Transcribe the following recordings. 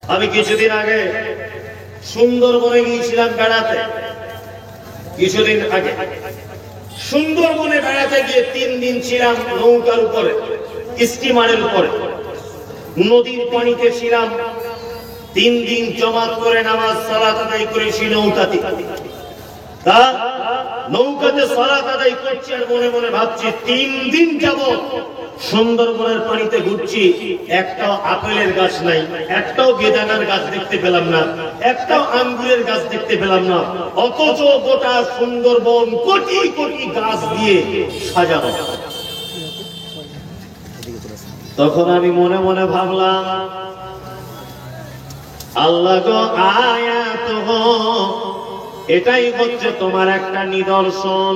আমি কিছুদিন আগে সুন্দরবনে গিয়েছিলাম বেড়াতে। কিছুদিন আগে সুন্দরবনে বেড়াতে গিয়ে 3 দিন ছিলাম নৌকার উপরে, স্টিমারের উপরে, নদীর পানিতে ছিলাম। 3 দিন জমাত করে নামাজ সালাত আদায় করেছি নৌকাতে। তা নৌকাতে সালাত আদায় করছি আর মনে মনে ভাবছি 3 দিন যাবত সুন্দরবনের পানিতে ঘুরছি, একটাও আপেলের গাছ নাই, একটাও বেদানার গাছ দেখতে পেলাম না, একটাও আঙ্গুরের গাছ দেখতে পেলাম না। অথচ গোটা সুন্দরবন কোটি কোটি গাছ দিয়ে সাজানো। তখন আমি মনে মনে ভাবলাম, আল্লাহ গো আয়াত গো, এটাই হচ্ছে তোমার একটা নিদর্শন।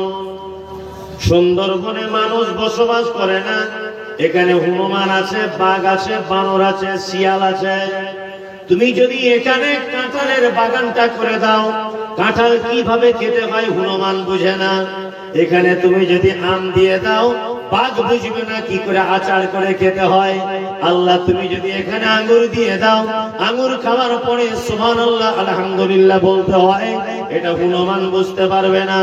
সুন্দরবনে মানুষ বসবাস করে না, এখানে হনুমান আছে, বাঘ আছে, বানর আছে, শিয়াল আছে। তুমি যদি এখানে কাঁঠালের বাগানটা করে দাও, কাঁঠাল কিভাবে খেতে হয় হনুমান বুঝে না। এখানে তুমি যদি আম দিয়ে দাও, বাঘ বুঝবে না কি করে আচার করে খেতে হয়। আল্লাহ তুমি যদি এখানে আঙ্গুর দিয়ে দাও, আঙ্গুর খাওয়ার পরে সুবহানাল্লাহ আলহামদুলিল্লাহ বলতে হয়, এটা হনুমান বুঝতে পারবে না।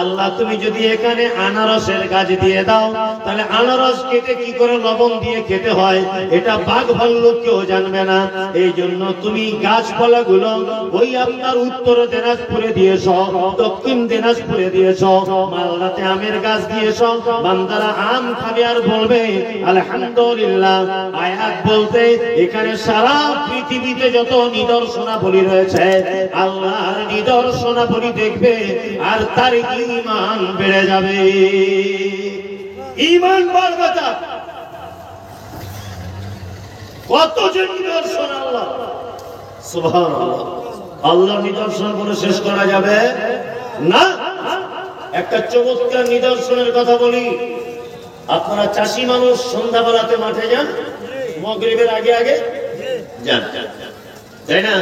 আল্লাহ তুমি যদি এখানে আনারসের গাছ দিয়ে দাও, তাহলে আনারস কেটে কি করে লবণ দিয়ে খেতে হয়, এটা বাঘ ভাল্লুক কেউ জানবে না। এই জন্য তুমি গাছপালাগুলো ওই আপনার উত্তর দিনাজপুরে দিয়েছ, দক্ষিণ দিনাজপুরে দিয়েছ, মালদাতে আমের গাছ দিয়েছ। বান্দারা আম খাবে আর বলবে আলহামদুলিল্লাহ। আয়াত বলতে এখানে সারা পৃথিবীতে যত নিদর্শনাবলী রয়েছে, আল্লাহর নিদর্শনাবলী দেখবে আর তার ঈমান বেড়ে যাবে। ঈমান বাড়বে। কত যে নিদর্শন আল্লাহ, সুবহানাল্লাহ। আল্লাহ নিদর্শন বলে শেষ করা যাবে না। একটা চমৎকার নিদর্শনের কথা বলি। আপনারা চাষি মানুষ, সন্ধ্যাবেলাতে মাঠে যান, মাগরিবের আগে আগে যান, তাই না?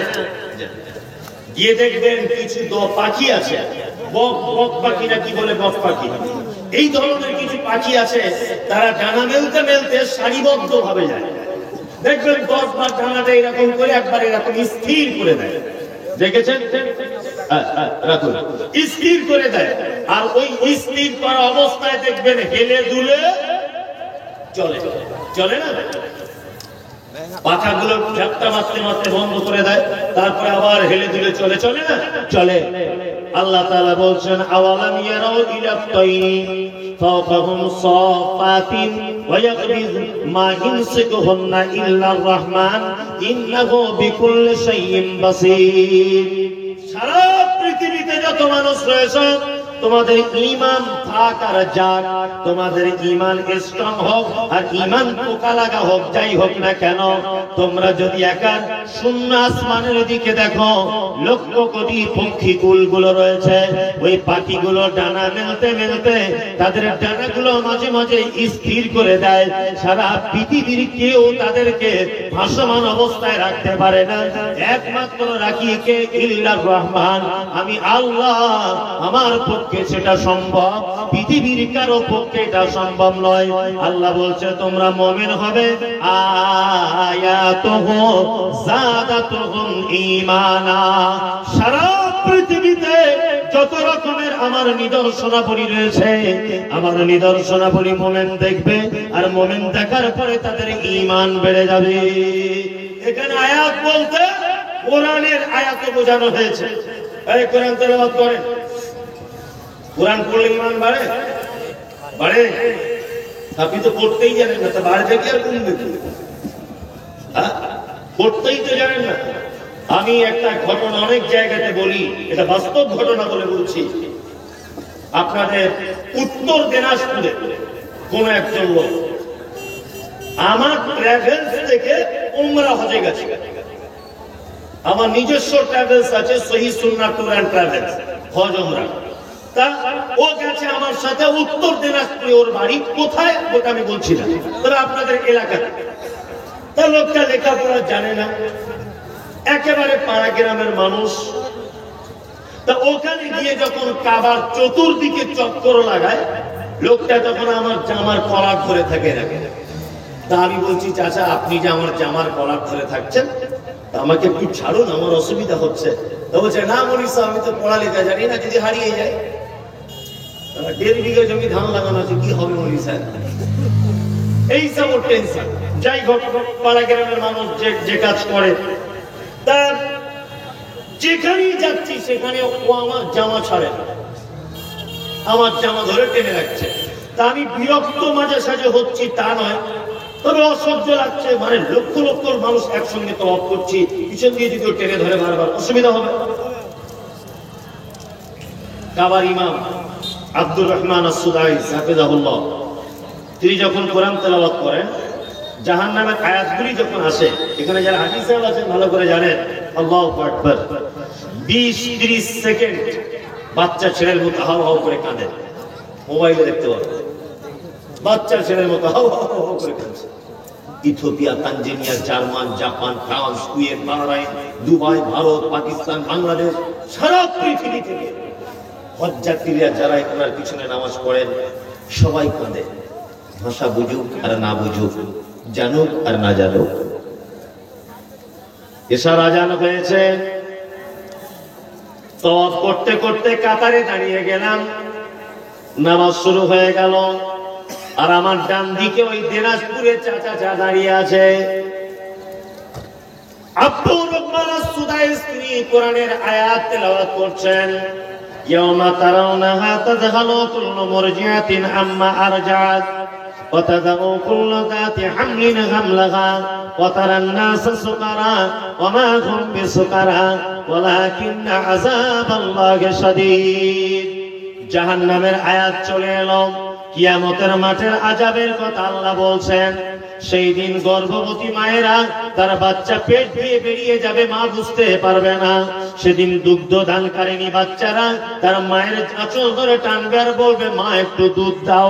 গিয়ে দেখবেন কিছু পাখি আছে, বক পাখি না কি বলে, বক পাখি, এই ধরনের কিছু পাখি আছে। তারা ডানা মেলতে মেলতে সারিবদ্ধ ভাবে যায়। দেখবেন 10 বার ডানাটা এরকম করে একবার এরকম স্থির করে দেয়। দেখেছেন? রাখুন, স্থির করে দেয়। আর ওই স্থির করা অবস্থায় দেখবেন হেলে দুলে চলে, চলে না? পাখাগুলো ঝাপটা মারতে মারতে বন্ধ করে দেয়, তারপরে আবার হেলে দুলে চলে, চলে না? চলে। আল্লাহ তাআলা বলছেন, আওয়ালাম ইয়ারাউ ইলা তাইনি ফাওকাহুম সাফাতিন ওয়া ইয়াকবিজ মা ইনসিকুহুন্না ইল্লার রহমান ইন্নাহু বিকুল্লি শাইইন বাসীর। সারা পৃথিবীতে যত মানুষ রয়েছে, তোমাদের ঈমান থাক আর যাক, তোমাদের ঈমান স্ট্রং হোক আর ঈমান পোকা লাগা হোক, যাই হোক না কেন, তোমরা যদি একা শূন্য আসমানের দিকে দেখো, লক্ষ কোটি পক্ষী কুলগুলো রয়েছে। ওই পাখিগুলো ডানা মেলতে মেলতে তাদের ডানাগুলো মাঝে মাঝে স্থির করে দেয়। সারা পৃথিবীর কেউ তাদেরকে ভাসমান অবস্থায় রাখতে পারে না, একমাত্র রাখি কে? ইল্লার রহমান, আমি আল্লাহ। আমার পক্ষে সেটা সম্ভব, পৃথিবীর কারো পক্ষে এটা সম্ভব নয়। আল্লাহ বলছে তোমরা মুমিন হবে, আয়াতুহু যাদাতুহুম ঈমানা। সারা পৃথিবীতে যত রকমের আমার নিদর্শনাবলী রয়েছে, আমার নিদর্শনাবলী মুমিন দেখবে, আর মুমিন দেখার পরে তাদের ঈমান বেড়ে যাবে। এখানে আয়াত বলতে কোরআনের আয়াতে বোঝানো হয়েছে। এই কোরআন তেলাওয়াত করেন, কোরআন পড়লে ঈমান বাড়ে, বাড়ে। আপনি তো পড়তেই জানেন না, তা বাড়বে কি আর কমবে কি? পড়তেই তো জানেন না। আমি একটা ঘটনা অনেক জায়গাতে বলি, এটা বাস্তব ঘটনা বলে বলছি। আপনাদের উত্তর দিনাজপুরে কোন একজন লোক আমার ট্রাভেলস থেকে উমরা হজে গেছে। আমার নিজস্ব ট্রাভেলস আছে, সহিহ সুন্নাহ ট্যুর এন্ড ট্রাভেলস, হজ উমরা। ও গেছে আমার সাথে উত্তর দিনাজপুরে। ওর বাড়ি কোথায় ওটা আমি বলছি না, তবে আপনাদের এলাকাতে। তার লোকটা লেখাপড়া জানে না, একেবারে পাড়া গ্রামের মানুষ। তা ওখানে গিয়ে যখন কাবার চতুর্দিকে চক্কর লাগায়, লোকটা তখন আমার জামার কলার ধরে থাকে রাখে। তা আমি বলছি, চাচা আপনি যে আমার জামার কলার ধরে থাকছেন, আমাকে একটু ছাড়ুন, আমার অসুবিধা হচ্ছে। তো বলছে না মৌলভী সাহেব, আমি তো পড়ালেখা জানি না, যদি হারিয়ে যায়। 1.5 বিঘা জমি ধান লাগানো আছে, কি হবে মৌলভী সাহেব? এই সব টেনশন। যাই হোক, পাড়া গ্রামের মানুষ যে কাজ করে, তার যেখানেই যাচ্ছি সেখানে ও আমার জামা ছাড়ে না, আমার জামা ধরে টেনে রাখছে। তা আমি বিরক্ত মাঝে সাঝে হচ্ছি তা নয়, তবে অসহ্য লাগছে। মানে লক্ষ লক্ষ মানুষ একসঙ্গে তওয়াফ করছি, পিছন দিয়ে যদি টেনে ধরে বারবার, অসুবিধা হবে। কাবার ইমাম আব্দুর রহমান আস-সুদাইস হাফিজাহুল্লাহ, তিনি যখন কোরআন তেলাওয়াত করেন, জাহান্নামের আয়াতগুলি যখন আসে, এখানে যারা হাফিজ সাহেব আছেন ভালো করে জানেন, আল্লাহু আকবার, 20-30 সেকেন্ড বাচ্চা ছেলের মতো হাও হাও করে কাঁদে। মোবাইলে দেখতে পাবেন, বাচ্চা ছেলের মতো হাও হাও হাও করে কাঁদছে। Ethiopia, Tanzania, German, Japan, France, Kuwait, Bahrain, Dubai, Bharat, Pakistan, Bangladesh, সারা পৃথিবী থেকে হজযাত্রীরা যারা এখানের পিছনে নামাজ পড়েন সবাই কাঁদে। ভাষা বুঝুক আর না বুঝুক, জানুক আর না জানুক। এশার আজান হয়েছে, তওয়াফ করতে করতে কাতারে দাঁড়িয়ে গেলাম, নামাজ শুরু হয়ে গেল। আর আমার ডান দিকে ওই দিনাজপুরে চাচা দাঁড়িয়ে আছে, আব্দুর রহমান আস-সুদাইস, তিনি কোরআনের আয়াত তেলাওয়াত করছেন। ইয়াওমা তারাউনাহা তাযহালু কুল্লু মুরজিআতিন আম্মা আরজাআত ওয়া তাযাউ কুল্লু যাতি হামলিন হামলাহা ওয়া তারান নাসা সুকারা ওয়া মা হুম বিসুকারা ওয়ালাকিন্না আযাবাল্লাহি শাদীদ। জাহান্নামের আয়াত চলে এলো, কিয়ামতের মাঠের আযাবের কথা আল্লাহ বলছেন। সেই দিন গর্ভবতী মায়েরা তার বাচ্চা পেট দিয়ে বেরিয়ে যাবে, মা বুঝতে পারবে না। সেদিন দুগ্ধ দানকারিনী বাচ্চারা তার মায়ের আঁচল ধরে টানবে আর বলবে, মা একটু দুধ দাও।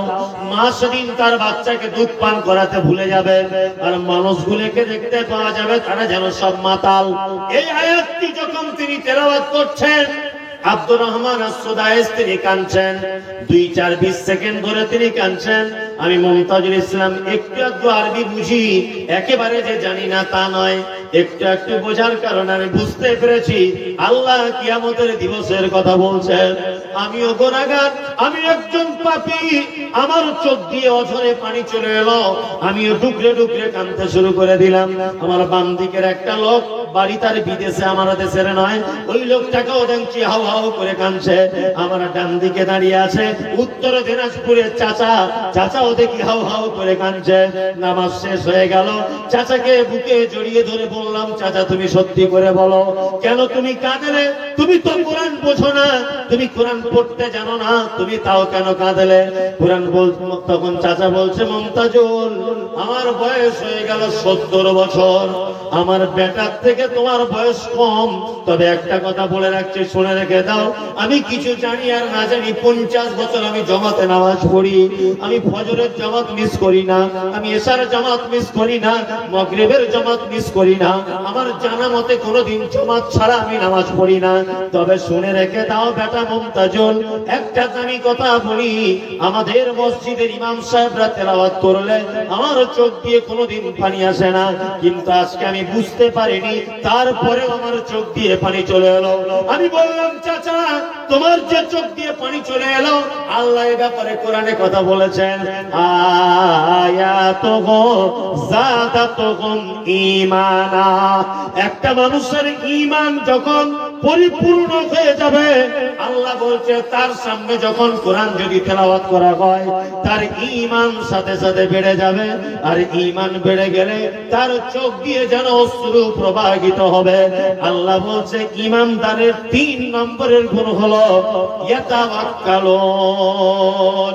মা সেদিন তার বাচ্চাকে দুধ পান করাতে ভুলে যাবে। আর মানুষগুলোকে দেখতে পাওয়া যাবে তারা যেন সব মাতাল। এই আয়াতটি যখন তিনি তেলাওয়াত করছেন, আব্দুর রহমান আস-সুদাইস তিনি কাঁদছেন। 2-4-20 সেকেন্ড ধরে তিনি কাঁদছেন। আমি মুমতাজুল ইসলাম একটু একটু আরবি বুঝি, একেবারে যে জানি না তা নয়, একটু একটু বোঝার কারণে আমি বুঝতে পেরেছি আল্লাহ কিয়ামতের দিবসের কথা বলছেন। আমিও গুনাহগার, আমি একজন পাপী, আমার চোখ দিয়ে অঝরে পানি চলে এলো, আমিও ডুকরে ডুকরে কাঁদতে শুরু করে দিলাম। আমার বাম দিকের একটা লোক, বাড়ি তার বিদেশে, আমার দেশের নয়, ওই লোকটাকেও দেখছি হাও হাও করে কাঁদছে। আমার ডান দিকে দাঁড়িয়ে আছে উত্তর দিনাজপুরের চাচাও দেখি হাও হাও করে কাঁদছে। নামাজ শেষ হয়ে গেল, চাচাকে বুকে জড়িয়ে ধরে বললাম, চাচা তুমি সত্যি করে বলো, কেন তুমি কাঁদলে? তুমি তো কোরআন বোঝো না, তুমি কোরআন পড়তে জানো না, তুমি তাও কেন কাঁদলে? কোরআন তখন চাচা বলছে, মুমতাজুল, আমার বয়স হয়ে গেল 70 বছর, আমার বেটার থেকে তোমার বয়স কম, তবে একটা কথা বলে রাখছি, শুনে রেখে দাও, আমি কিছু জানি আর না জানি, 50 বছর আমি জমাতে নামাজ পড়ি, আমি ফজরের জামাত মিস করি না, আমি এশার জামাত মিস করি না, মাগরিবের জামাত মিস করি না, আমার জানা মতে কোনোদিন জামাত ছাড়া আমি নামাজ পড়ি না। তবে শুনে রেখে দাও বেটা মুমতাজুল, একটা আমি কথা বলি, আমাদের মসজিদের ইমাম সাহেবরা তেলাওয়াত করলে আমার চোখ দিয়ে কোনোদিন পানি আসে না, কিন্তু আজকে আমি বুঝতে পারিনি, তারপরেও আমার চোখ দিয়ে পানি চলে এলো। আমি বললাম, চাচা তোমার যে চোখ দিয়ে পানি চলে এলো, আল্লাহ এ ব্যাপারে কোরআনে কথা বলেছেন, আয়াতুহু যাদাতুহুম ঈমানা। একটা মানুষের ঈমান যখন পরিপূর্ণ হয়ে যাবে, আল্লাহ বলছে তার সামনে যখন কোরআন যদি তেলাওয়াত করা হয়, তার ঈমান সাথে সাথে বেড়ে যাবে। আর ঈমান বেড়ে গেলে তার চোখ দিয়ে যেন অশ্রু প্রবাহিত হবে। আল্লাহ বলছে ঈমানদারের 3 নম্বরের গুণ হলো ইয়াতাওয়াক্কালুন,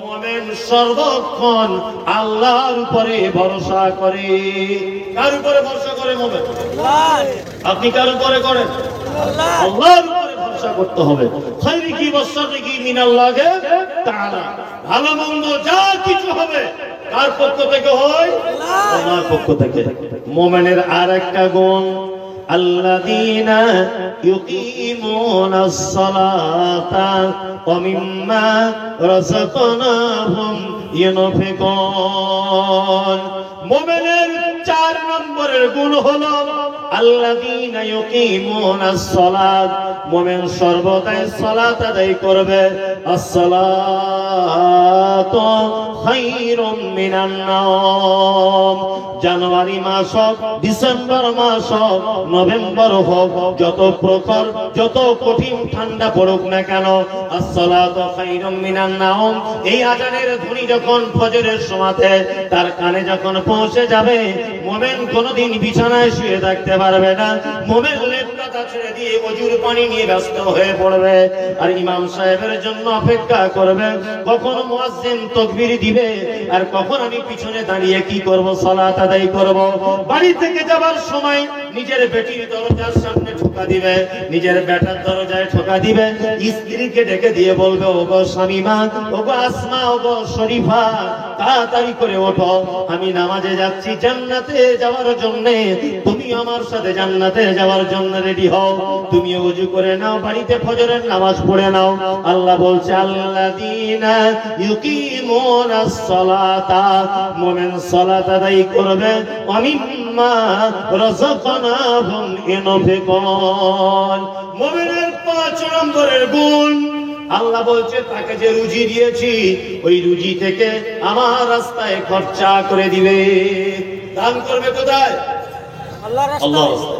মুমিন সর্বক্ষণ আল্লাহর উপরে ভরসা করে। কার উপরে ভরসা করে মুমিন? আপনি কার উপরে করেন? আল্লাহর উপরে ভরসা করতে হবে। খায়রিকি ওয়াশাররিকি মিনাল্লাহি তাআলা, ভালো মন্দ যা কিছু হবে কার পক্ষ থেকে হয়? আল্লাহর পক্ষ থেকে। মুমিনের আরেকটা গুণ, আল্লাযীনা ইউকিমুনাস সালাতা ওয়া মিম্মা রাযাকনাহুম ইউনফিকুন। মুমিনের 4 নম্বরের গুণ হলো আল্লাযীনা ইউকিমুনাস সালাত, মুমিন সর্বদাই সালাত আদায় করবে। আসসালাতু খায়রুম মিনান নাওম। জানুয়ারি মাস হোক, ডিসেম্বর মাস হোক, নভেম্বর হোক, যত প্রখর যত কঠিন ঠান্ডা পড়ুক না কেন, আসসালাতু খায়রুম মিনান নাওম, এই আজানের ধ্বনি যখন ফজরের সময়তে তার কানে যখন পৌঁছে যাবে, মুমিন কোনদিন বিছানায় শুয়ে থাকতে পারবে না। মুমিন লেপটা ছেড়ে দিয়ে ওযুর পানি নিয়ে ব্যস্ত হয়ে পড়বে আর ইমাম সাহেবের জন্য অপেক্ষা করবে কখন মুয়াজ্জিন তাকবীর দিবে আর কখন আমি পিছনে দাঁড়িয়ে কি করব, সালাত আদায় করব। বাড়ি থেকে যাবার সময় নিজের বেটির দরজার সামনে ঠোকা দিবে, নিজের বেটার দরজায় ঠোকা দিবে, স্ত্রীকে ডেকে দিয়ে বলবে, ওগো শামিমা, ওগো আসমা, ওগো শরীফা, তাড়াতাড়ি করে ওঠো, আমি নামাজে যাচ্ছি জান্নাতে যাওয়ার জন্য, তুমি আমার সাথে জান্নাতে যাওয়ার জন্য রেডি হও, তুমি ওযু করে নাও, বাড়িতে ফজরের নামাজ পড়ে নাও। আল্লাহ বলছে আল্লাযীনা ইউকিমুনাস সালাতা, মুমিন সালাত আদায় করবে, ওয়া মিম্মা রাযাকনাহুম ইউনফিকুন। মুমিনের 5 নম্বরের গুণ, আল্লাহ বলছে তাকে যে রুজি দিয়েছি ওই রুজি থেকে আমার রাস্তায় খরচা করে দিবে। দান করবে কোথায়? আল্লাহর রাস্তায়।